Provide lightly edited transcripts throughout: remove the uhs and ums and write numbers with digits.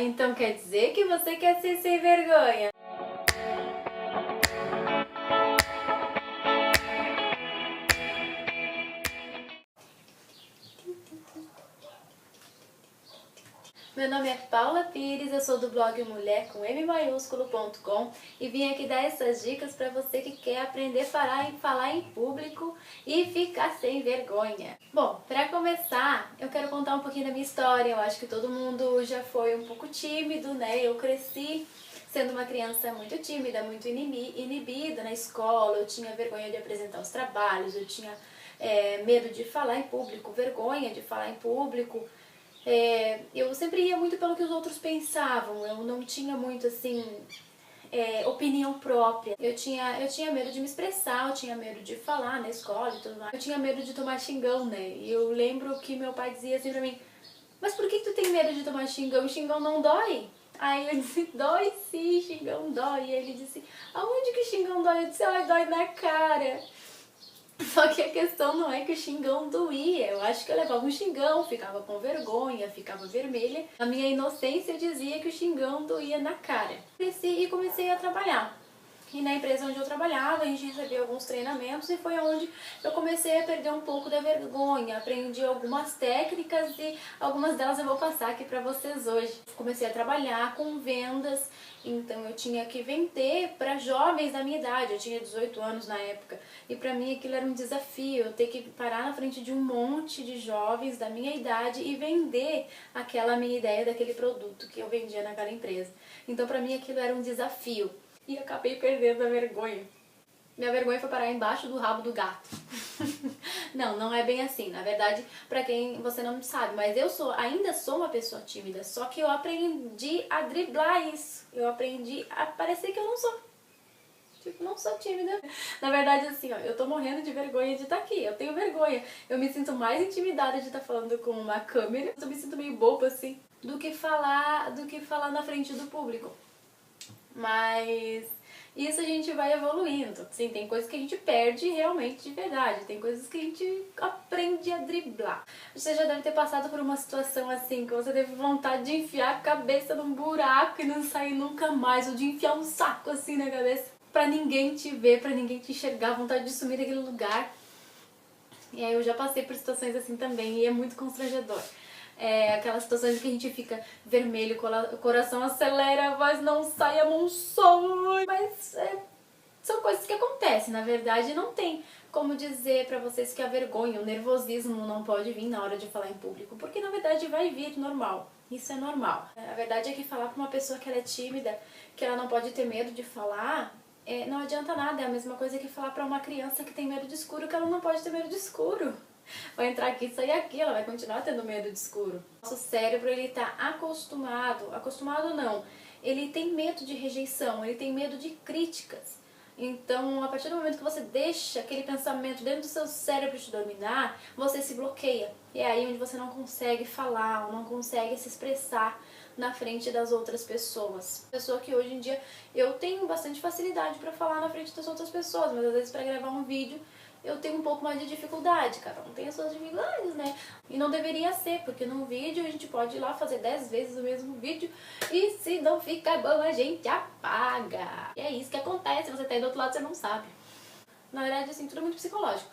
então quer dizer que você quer ser sem vergonha? Meu nome é Paula Pires, eu sou do blog Mulher com M maiúsculo.com e vim aqui dar essas dicas para você que quer aprender a falar em público e ficar sem vergonha. Bom, para começar, eu quero contar um pouquinho da minha história. Eu acho que todo mundo já foi um pouco tímido, né? Eu cresci sendo uma criança muito tímida, muito inibida na escola, eu tinha vergonha de apresentar os trabalhos, eu tinha medo de falar em público, vergonha de falar em público. Eu sempre ia muito pelo que os outros pensavam, eu não tinha muito assim opinião própria. Eu tinha medo de me expressar, eu tinha medo de falar na escola e tudo mais. Eu tinha medo de tomar xingão, né? E eu lembro que meu pai dizia assim pra mim: mas por que tu tem medo de tomar xingão? Xingão não dói? Aí eu disse: dói sim, xingão dói. E ele disse: aonde que xingão dói? Eu disse: ai, dói na cara. Só que a questão não é que o xingão doía, eu acho que eu levava um xingão, ficava com vergonha, ficava vermelha. A minha inocência dizia que o xingão doía na cara. Cresci e comecei a trabalhar. E na empresa onde eu trabalhava, a gente recebia alguns treinamentos e foi onde eu comecei a perder um pouco da vergonha. Aprendi algumas técnicas e algumas delas eu vou passar aqui pra vocês hoje. Comecei a trabalhar com vendas, então eu tinha que vender para jovens da minha idade. Eu tinha 18 anos na época e pra mim aquilo era um desafio, eu ter que parar na frente de um monte de jovens da minha idade e vender aquela minha ideia daquele produto que eu vendia naquela empresa. Então pra mim aquilo era um desafio. E acabei perdendo a vergonha. Minha vergonha foi parar embaixo do rabo do gato. Não é bem assim. Na verdade, pra quem você não sabe, mas ainda sou uma pessoa tímida, só que eu aprendi a driblar isso. Eu aprendi a parecer que eu não sou. Tipo, não sou tímida. Na verdade, assim, ó, eu tô morrendo de vergonha de estar aqui. Eu tenho vergonha. Eu me sinto mais intimidada de estar falando com uma câmera. Eu me sinto meio boba, assim, do que falar na frente do público. Mas isso a gente vai evoluindo. Sim, tem coisas que a gente perde realmente de verdade. Tem coisas que a gente aprende a driblar. Você já deve ter passado por uma situação assim, que você teve vontade de enfiar a cabeça num buraco e não sair nunca mais. Ou de enfiar um saco assim na cabeça pra ninguém te ver, pra ninguém te enxergar. Vontade de sumir daquele lugar. E aí eu já passei por situações assim também e é muito constrangedor. Aquelas situações que a gente fica vermelho, o coração acelera, a voz não sai, a mão sobe. Mas são coisas que acontecem, na verdade não tem como dizer pra vocês que a vergonha, o nervosismo não pode vir na hora de falar em público, porque na verdade vai vir normal, isso é normal. A verdade é que falar pra uma pessoa que ela é tímida, que ela não pode ter medo de falar, não adianta nada, é a mesma coisa que falar pra uma criança que tem medo de escuro, que ela não pode ter medo de escuro. Vai entrar aqui e sair aqui, ela vai continuar tendo medo de escuro. Nosso cérebro, ele tá acostumado não, ele tem medo de rejeição, ele tem medo de críticas. Então, a partir do momento que você deixa aquele pensamento dentro do seu cérebro te dominar, você se bloqueia. E é aí onde você não consegue falar, ou não consegue se expressar na frente das outras pessoas. Pessoa que hoje em dia eu tenho bastante facilidade para falar na frente das outras pessoas, mas às vezes para gravar um vídeo eu tenho um pouco mais de dificuldade, cada um tem as suas dificuldades, né? E não deveria ser, porque num vídeo a gente pode ir lá fazer 10 vezes o mesmo vídeo e se não ficar bom a gente apaga. E é isso que acontece, você tá aí do outro lado, você não sabe. Na verdade, assim, tudo é muito psicológico.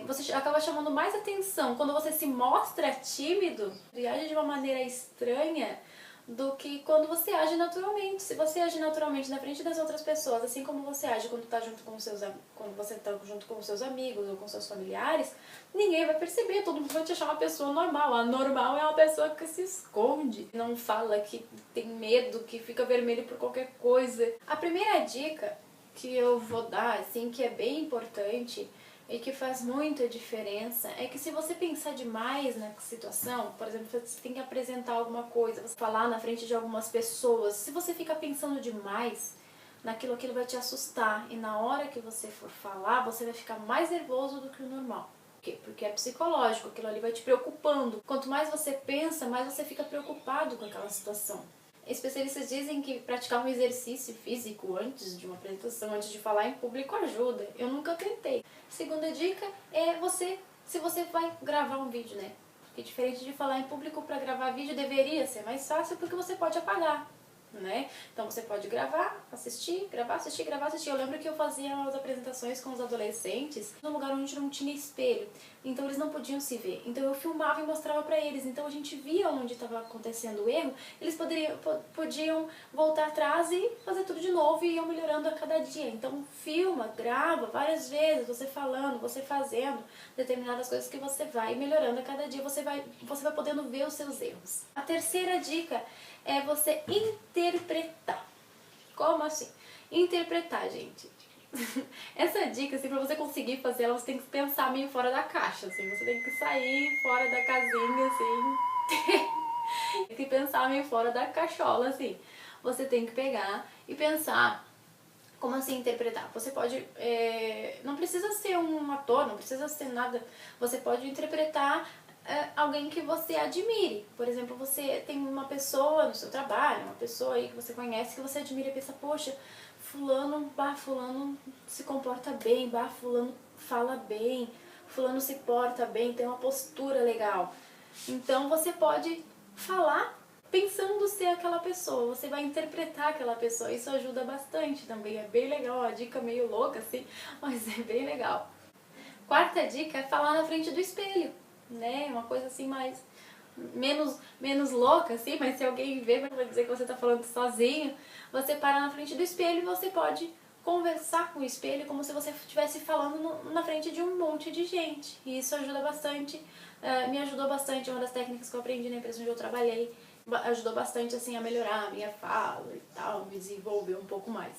Você acaba chamando mais atenção quando você se mostra tímido e age de uma maneira estranha do que quando você age naturalmente. Se você age naturalmente na frente das outras pessoas, assim como você age quando você tá junto com os seus amigos ou com seus familiares, ninguém vai perceber, todo mundo vai te achar uma pessoa normal. A normal é uma pessoa que se esconde, não fala, que tem medo, que fica vermelho por qualquer coisa. A primeira dica que eu vou dar, assim, que é bem importante e que faz muita diferença, é que se você pensar demais na situação, por exemplo, você tem que apresentar alguma coisa, você falar na frente de algumas pessoas, se você ficar pensando demais naquilo, aquilo vai te assustar, e na hora que você for falar, você vai ficar mais nervoso do que o normal. Por quê? Porque é psicológico, aquilo ali vai te preocupando. Quanto mais você pensa, mais você fica preocupado com aquela situação. Especialistas dizem que praticar um exercício físico antes de uma apresentação, antes de falar em público, ajuda. Eu nunca tentei. Segunda dica é se você vai gravar um vídeo, né? Que diferente de falar em público para gravar vídeo, deveria ser mais fácil porque você pode apagar, né? Então você pode gravar, assistir, gravar, assistir, gravar, assistir. Eu lembro que eu fazia as apresentações com os adolescentes num lugar onde não tinha espelho, então eles não podiam se ver. Então eu filmava e mostrava pra eles, então a gente via onde estava acontecendo o erro, eles podiam voltar atrás e fazer tudo de novo e iam melhorando a cada dia. Então filma, grava várias vezes, você falando, você fazendo determinadas coisas que você vai melhorando a cada dia, você vai podendo ver os seus erros. A terceira dica é você interpretar. Como assim? Interpretar, gente. Essa dica, assim, pra você conseguir fazer ela, você tem que pensar meio fora da caixa, assim. Você tem que sair fora da casinha, assim. Tem que pensar meio fora da cachola, assim. Você tem que pegar e pensar como assim interpretar. Você pode... não precisa ser um ator, não precisa ser nada. Você pode interpretar alguém que você admire. Por exemplo, você tem uma pessoa no seu trabalho, uma pessoa aí que você conhece, que você admira e pensa, poxa, fulano se comporta bem, fulano fala bem, fulano se porta bem, tem uma postura legal. Então você pode falar pensando ser aquela pessoa, você vai interpretar aquela pessoa, isso ajuda bastante também, é bem legal, uma dica meio louca assim, mas é bem legal. Quarta dica é falar na frente do espelho, né? Uma coisa assim mais menos louca assim, mas se alguém ver vai dizer que você está falando sozinho, você para na frente do espelho e você pode conversar com o espelho como se você estivesse falando na frente de um monte de gente. E isso ajuda bastante, me ajudou bastante, é uma das técnicas que eu aprendi na empresa onde eu trabalhei, ajudou bastante assim a melhorar a minha fala e tal, me desenvolver um pouco mais.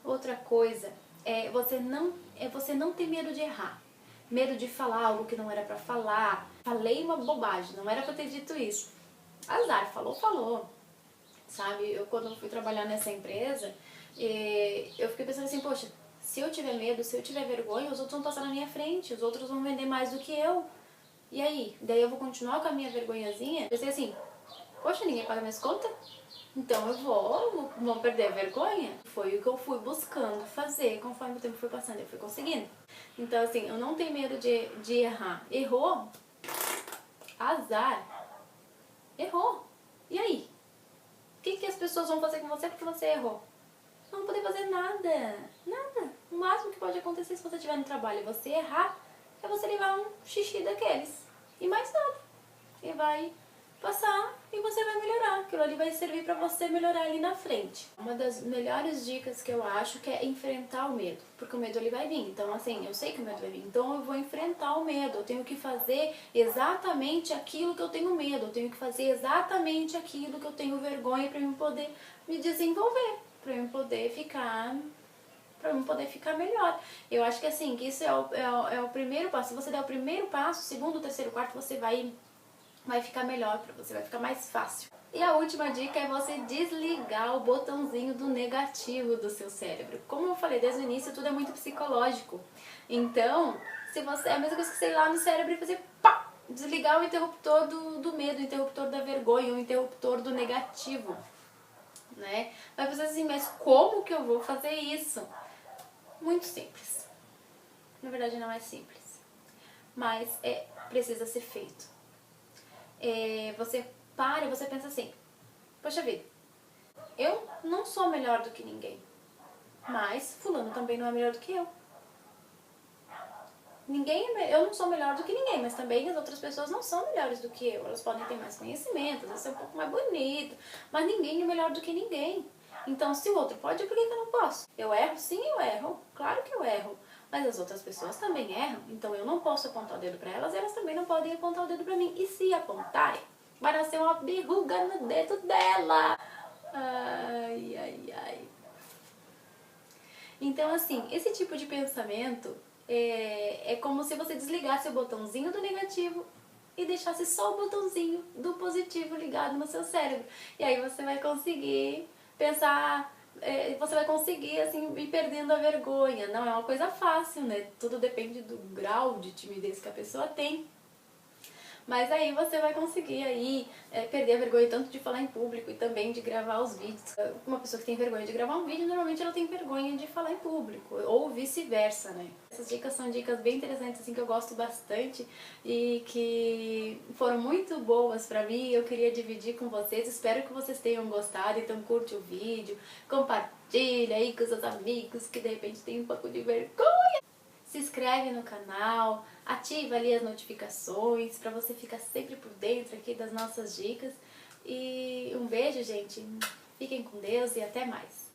Outra coisa é você não ter medo de errar. Medo de falar algo que não era pra falar. Falei uma bobagem, não era pra ter dito isso. Azar, falou. Sabe, quando eu fui trabalhar nessa empresa, eu fiquei pensando assim, poxa, se eu tiver medo, se eu tiver vergonha, os outros vão passar na minha frente, os outros vão vender mais do que eu. E aí? Daí eu vou continuar com a minha vergonhazinha? Pensei assim, poxa, ninguém paga minhas contas? Então eu vou perder a vergonha. Foi o que eu fui buscando fazer conforme o tempo foi passando, eu fui conseguindo. Então assim, eu não tenho medo de errar. Errou? Azar. Errou. E aí? O que as pessoas vão fazer com você porque você errou? Não vão poder fazer nada. Nada. O máximo que pode acontecer se você estiver no trabalho e você errar é você levar um xixi daqueles. E mais nada. E vai passar e você vai melhorar. Aquilo ali vai servir pra você melhorar ali na frente. Uma das melhores dicas que eu acho que é enfrentar o medo. Porque o medo ele vai vir. Então assim, eu sei que o medo vai vir. Então eu vou enfrentar o medo. Eu tenho que fazer exatamente aquilo que eu tenho medo. Eu tenho que fazer exatamente aquilo que eu tenho vergonha pra eu poder me desenvolver. Pra eu poder ficar melhor. Eu acho que assim, que isso é o primeiro passo. Se você der o primeiro passo, o segundo, o terceiro, o quarto, você vai ficar melhor pra você, vai ficar mais fácil. E a última dica é você desligar o botãozinho do negativo do seu cérebro. Como eu falei desde o início, tudo é muito psicológico. Então, se você é a mesma coisa que você ir lá no cérebro e fazer pá, desligar o interruptor do medo, o interruptor da vergonha, o interruptor do negativo, né? Vai pensar assim, mas como que eu vou fazer isso? Muito simples. Na verdade não é simples, mas precisa ser feito. Você para e você pensa assim, poxa vida, eu não sou melhor do que ninguém, mas fulano também não é melhor do que eu. Eu não sou melhor do que ninguém, mas também as outras pessoas não são melhores do que eu. Elas podem ter mais conhecimento, às vezes ser um pouco mais bonito, mas ninguém é melhor do que ninguém. Então, se o outro pode, por que eu não posso? Eu erro? Sim, eu erro. Claro que eu erro. Mas as outras pessoas também erram. Então, eu não posso apontar o dedo pra elas, elas também não podem apontar o dedo pra mim. E se apontarem, vai nascer uma verruga no dedo dela. Ai, ai, ai. Então, assim, esse tipo de pensamento é como se você desligasse o botãozinho do negativo e deixasse só o botãozinho do positivo ligado no seu cérebro. E aí você vai conseguir pensar, você vai conseguir, assim, ir perdendo a vergonha. Não é uma coisa fácil, né? Tudo depende do grau de timidez que a pessoa tem. Mas aí você vai conseguir aí perder a vergonha tanto de falar em público e também de gravar os vídeos. Uma pessoa que tem vergonha de gravar um vídeo, normalmente ela tem vergonha de falar em público, ou vice-versa, né? Essas dicas são dicas bem interessantes, assim, que eu gosto bastante e que foram muito boas pra mim. Eu queria dividir com vocês, espero que vocês tenham gostado. Então curte o vídeo, compartilha aí com seus amigos que de repente tem um pouco de vergonha. Se inscreve no canal, ativa ali as notificações para você ficar sempre por dentro aqui das nossas dicas. E um beijo, gente. Fiquem com Deus e até mais.